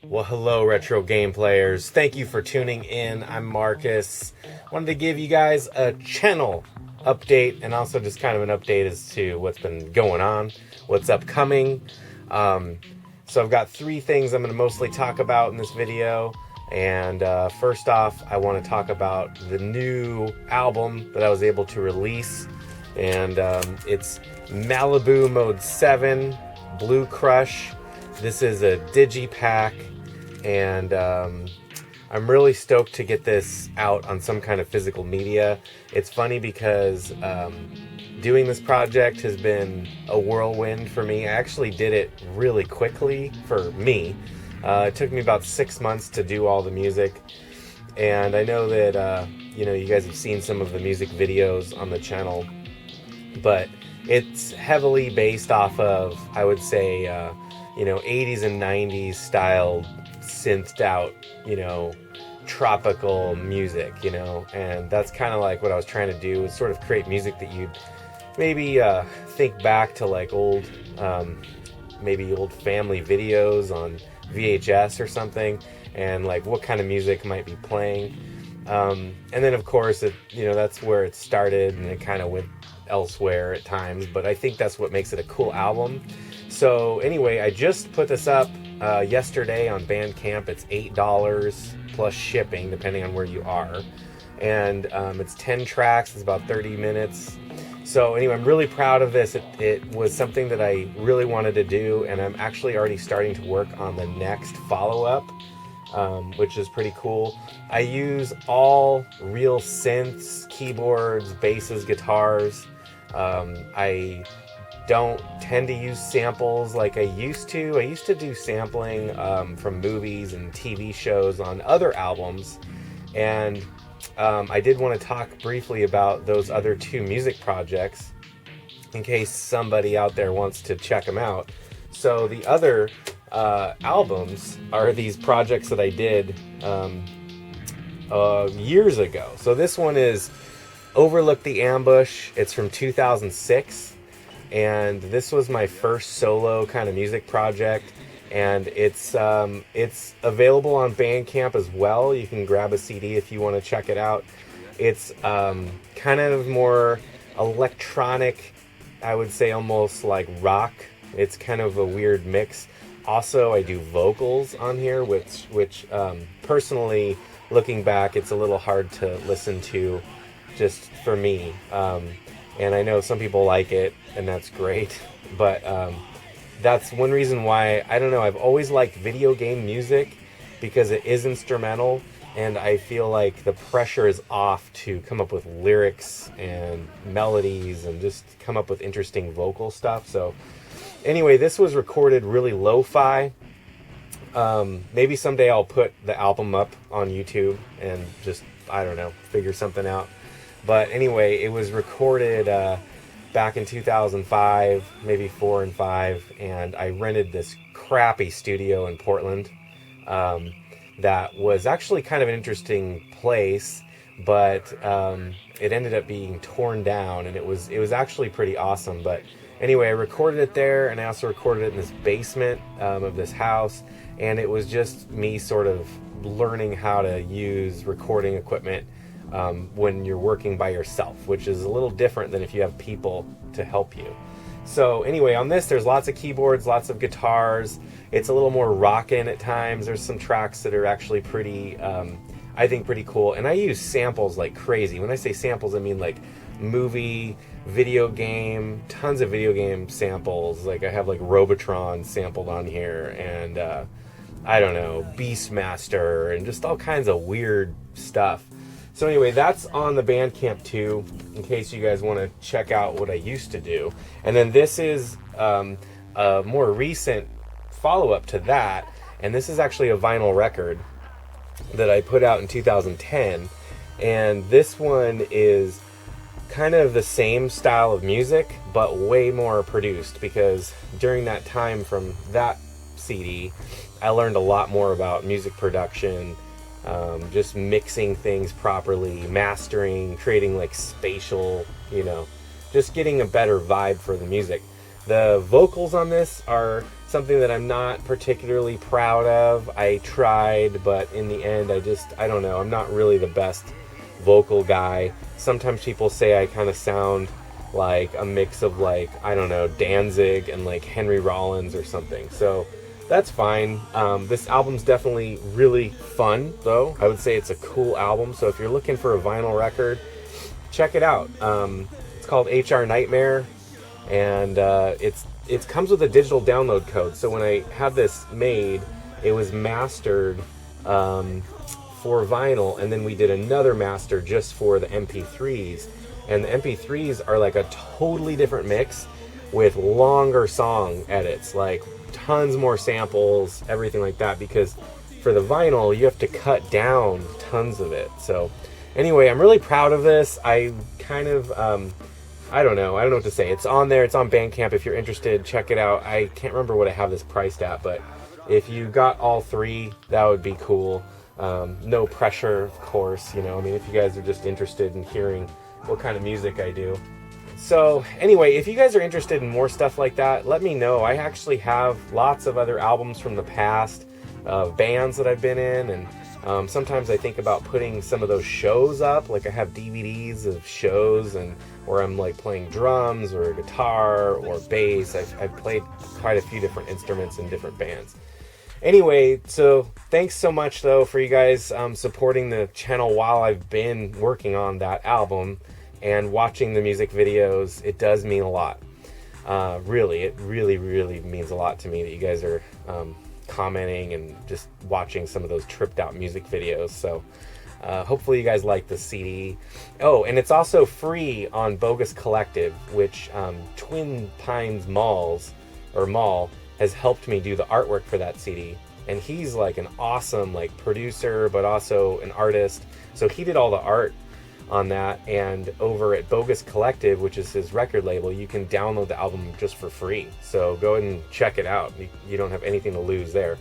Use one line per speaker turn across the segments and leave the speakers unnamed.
Well, hello, retro game players. Thank you for tuning in. I'm Marcus. Wanted to give you guys a channel update and also just kind of an update as to what's been going on, what's upcoming. So I've got three things I'm going to mostly talk about in this video. And first off, I want to talk about the new album that I was able to release. And it's Malibu Mode 7 Blue Crush. This is a digipack. And I'm really stoked to get this out on some kind of physical media. It's funny because doing this project has been a whirlwind for me. I actually did it really quickly for me. It took me about 6 months to do all the music. And I know that, you guys have seen some of the music videos on the channel. But it's heavily based off of, I would say, 80s and 90s style synthed out, tropical music, and that's kind of like what I was trying to do, is sort of create music that you'd maybe think back to like old, maybe old family videos on VHS or something, and like what kind of music might be playing. And then of course, that's where it started, and it kind of went elsewhere at times, but I think that's what makes it a cool album. So anyway, I just put this up yesterday on Bandcamp. It's $8 plus shipping, depending on where you are. And it's 10 tracks. It's about 30 minutes. So anyway, I'm really proud of this. It was something that I really wanted to do, and I'm actually already starting to work on the next follow-up, which is pretty cool. I use all real synths, keyboards, basses, guitars. I don't tend to use samples like I used to. I used to do sampling from movies and TV shows on other albums, and I did want to talk briefly about those other two music projects in case somebody out there wants to check them out. So the other albums are these projects that I did years ago. So this one is Overlook the Ambush. It's from 2006. And this was my first solo kind of music project, and it's available on Bandcamp as well. You can grab a CD if you want to check it out. It's kind of more electronic, I would say almost like rock. It's kind of a weird mix. Also, I do vocals on here, which personally, looking back, it's a little hard to listen to just for me. And I know some people like it, and that's great. But that's one reason why, I don't know, I've always liked video game music because it is instrumental, and I feel like the pressure is off to come up with lyrics and melodies and just come up with interesting vocal stuff. So anyway, this was recorded really lo-fi. Maybe someday I'll put the album up on YouTube and just, I don't know, figure something out. But anyway, it was recorded back in 2005, maybe 4 and 5, and I rented this crappy studio in Portland that was actually kind of an interesting place, but it ended up being torn down, and it was actually pretty awesome. But anyway, I recorded it there, and I also recorded it in this basement of this house, and it was just me sort of learning how to use recording equipment when you're working by yourself, which is a little different than if you have people to help you. So anyway, on this, there's lots of keyboards, lots of guitars. It's a little more rockin' at times. There's some tracks that are actually pretty, I think pretty cool. And I use samples like crazy. When I say samples, I mean like movie, video game, tons of video game samples. Like I have like Robotron sampled on here, and I don't know, Beastmaster, and just all kinds of weird stuff. So anyway, that's on the Bandcamp too, in case you guys want to check out what I used to do. And then this is a more recent follow-up to that, and this is actually a vinyl record that I put out in 2010. And this one is kind of the same style of music, but way more produced, because during that time from that CD, I learned a lot more about music production, just mixing things properly, mastering, creating like spatial, just getting a better vibe for the music. The vocals on this are something that I'm not particularly proud of. I tried, but in the end, I don't know. I'm not really the best vocal guy. Sometimes people say I kind of sound like a mix of, like, I don't know, Danzig and like Henry Rollins or something. So that's fine. This album's definitely really fun, though. I would say it's a cool album. So if you're looking for a vinyl record, check it out. It's called HR Nightmare, and it comes with a digital download code. So when I had this made, it was mastered for vinyl, and then we did another master just for the MP3s. And the MP3s are like a totally different mix with longer song edits, like tons more samples, everything like that, because for the vinyl you have to cut down tons of it. So anyway, I'm really proud of this. I kind of I don't know what to say. It's on there, it's on Bandcamp. If you're interested, check it out. I can't remember what I have this priced at, but if you got all three, that would be cool. No pressure, of course, you know. I mean, if you guys are just interested in hearing what kind of music I do. So anyway, if you guys are interested in more stuff like that, let me know. I actually have lots of other albums from the past of bands that I've been in, and sometimes I think about putting some of those shows up. Like I have DVDs of shows and where I'm like playing drums or guitar or bass. I've played quite a few different instruments in different bands. Anyway, so thanks so much though for you guys supporting the channel while I've been working on that album and watching the music videos. It does mean a lot. Really, it really means a lot to me that you guys are commenting and just watching some of those tripped out music videos. So hopefully you guys like the CD. Oh, and it's also free on Bogus Collective, which Tvvin Pinez M4ll has helped me do the artwork for that CD. And he's like an awesome like producer, but also an artist. So he did all the art on that, and over at Bogus Collective, which is his record label, you can download the album just for free. So go ahead and check it out. You don't have anything to lose there.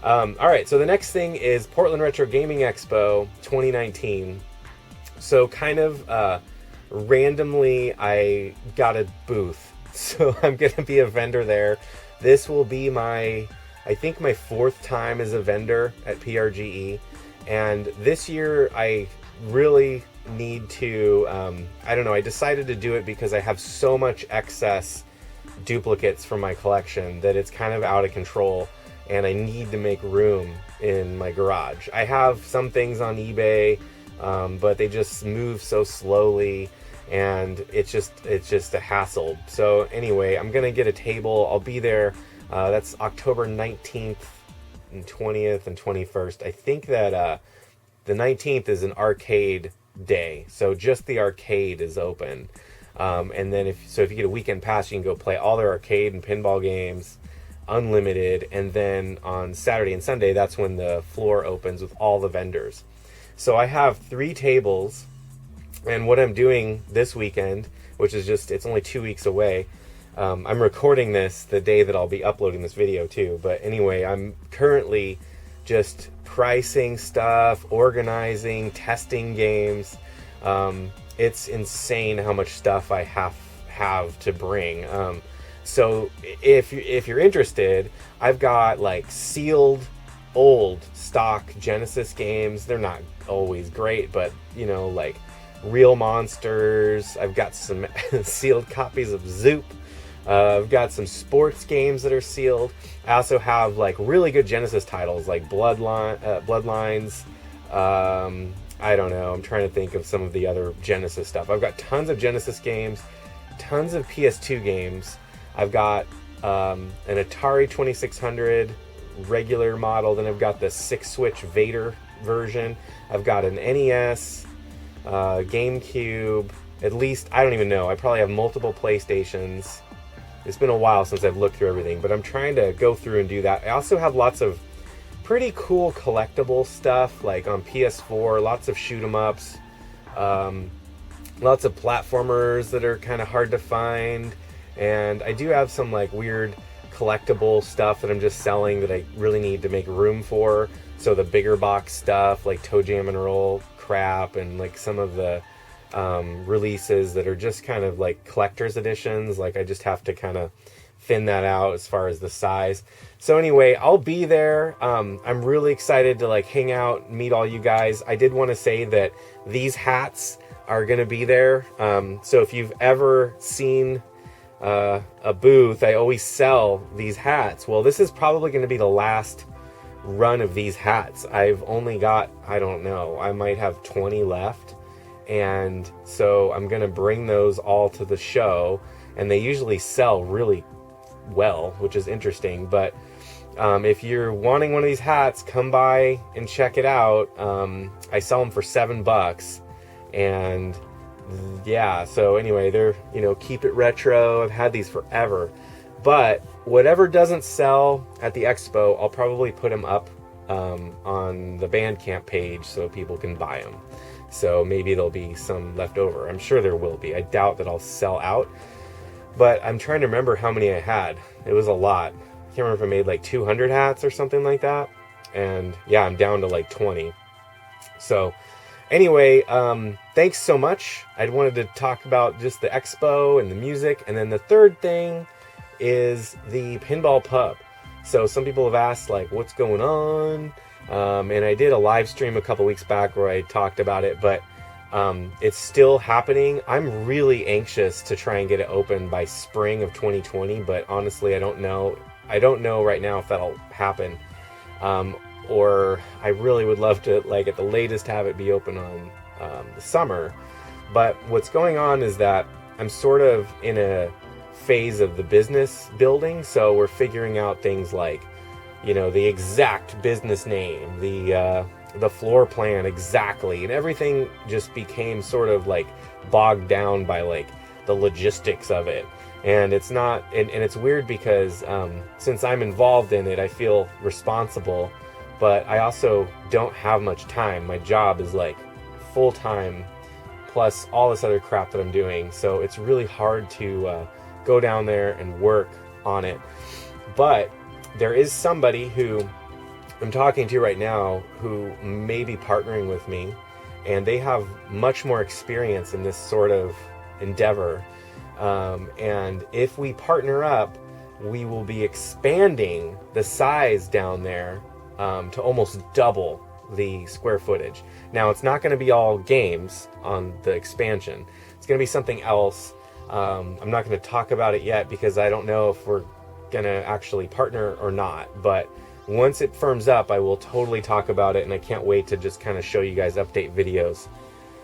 All right, so the next thing is Portland Retro Gaming Expo 2019. So kind of randomly, I got a booth. So I'm going to be a vendor there. This will be I think my 4th time as a vendor at PRGE. And this year I really need to, I don't know, I decided to do it because I have so much excess duplicates from my collection that it's kind of out of control, and I need to make room in my garage. I have some things on eBay, but they just move so slowly, and it's just a hassle. So anyway, I'm gonna get a table. I'll be there. That's October 19th and 20th and 21st. I think that the 19th is an arcade day, so just the arcade is open. And then if you get a weekend pass, you can go play all their arcade and pinball games, unlimited. And then on Saturday and Sunday, that's when the floor opens with all the vendors. So I have 3 tables. And what I'm doing this weekend, which is it's only 2 weeks away. I'm recording this the day that I'll be uploading this video too. But anyway, I'm currently just pricing stuff, organizing, testing games. It's insane how much stuff I have to bring. So if you're interested, I've got like sealed old stock Genesis games. They're not always great, but you know, like Real Monsters. I've got some sealed copies of Zoop. I've got some sports games that are sealed. I also have like really good Genesis titles like Bloodlines. I don't know. I'm trying to think of some of the other Genesis stuff. I've got tons of Genesis games, tons of PS2 games. I've got an Atari 2600 regular model. Then I've got the 6-switch Vader version. I've got an NES, GameCube. At least, I don't even know. I probably have multiple PlayStations. It's been a while since I've looked through everything, but I'm trying to go through and do that. I also have lots of pretty cool collectible stuff, like on PS4, lots of shoot 'em ups, lots of platformers that are kind of hard to find, and I do have some like weird collectible stuff that I'm just selling that I really need to make room for. So the bigger box stuff like Toe Jam and Roll crap, and like some of the releases that are just kind of like collector's editions. Like I just have to kind of thin that out as far as the size. So anyway, I'll be there. I'm really excited to like hang out, meet all you guys. I did want to say that these hats are going to be there. So if you've ever seen a booth, I always sell these hats. Well, this is probably going to be the last run of these hats. I've only got, I don't know, I might have 20 left. And so I'm going to bring those all to the show, and they usually sell really well, which is interesting. But if you're wanting one of these hats, come by and check it out. I sell them for $7, and yeah, so anyway, they're, you know, keep it retro. I've had these forever, but whatever doesn't sell at the expo, I'll probably put them up on the Bandcamp page so people can buy them. So maybe there'll be some left over. I'm sure there will be. I doubt that I'll sell out, but I'm trying to remember how many I had. It was a lot. I can't remember if I made like 200 hats or something like that. And yeah, I'm down to like 20. So anyway, thanks so much. I wanted to talk about just the expo and the music. And then the third thing is the pinball pub. So some people have asked like, what's going on? And I did a live stream a couple weeks back where I talked about it, but it's still happening. I'm really anxious to try and get it open by spring of 2020, but honestly, I don't know. I don't know right now if that'll happen. Or I really would love to, like, at the latest have it be open on the summer. But what's going on is that I'm sort of in a phase of the business building, so we're figuring out things like, you know, the exact business name, the floor plan exactly, and everything just became sort of like bogged down by like the logistics of it. And it's not, and it's weird because since I'm involved in it, I feel responsible, but I also don't have much time. My job is like full time plus all this other crap that I'm doing, so it's really hard to go down there and work on it. But there is somebody who I'm talking to right now who may be partnering with me, and they have much more experience in this sort of endeavor. And if we partner up, we will be expanding the size down there to almost double the square footage. Now, it's not going to be all games on the expansion. It's going to be something else. I'm not going to talk about it yet because I don't know if we're going to actually partner or not. But once it firms up, I will totally talk about it, and I can't wait to just kind of show you guys update videos.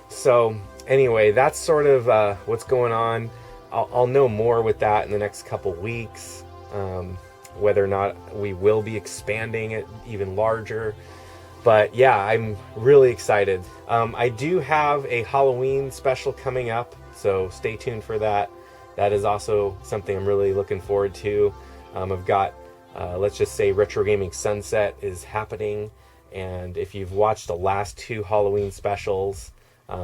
So anyway, that's sort of what's going on. I'll know more with that in the next couple weeks, whether or not we will be expanding it even larger. But yeah, I'm really excited. I do have a Halloween special coming up, so stay tuned for that. That is also something I'm really looking forward to. I've got, let's just say, Retro Gaming Sunset is happening, and if you've watched the last two Halloween specials,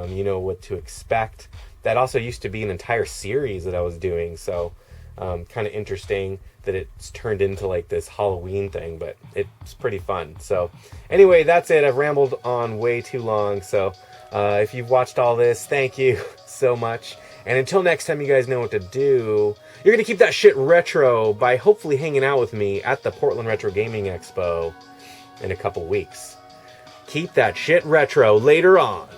you know what to expect. That also used to be an entire series that I was doing, so kind of interesting that it's turned into like this Halloween thing, but it's pretty fun. So anyway, that's it. I've rambled on way too long, so if you've watched all this, thank you so much. And until next time, you guys know what to do. You're going to keep that shit retro by hopefully hanging out with me at the Portland Retro Gaming Expo in a couple weeks. Keep that shit retro later on.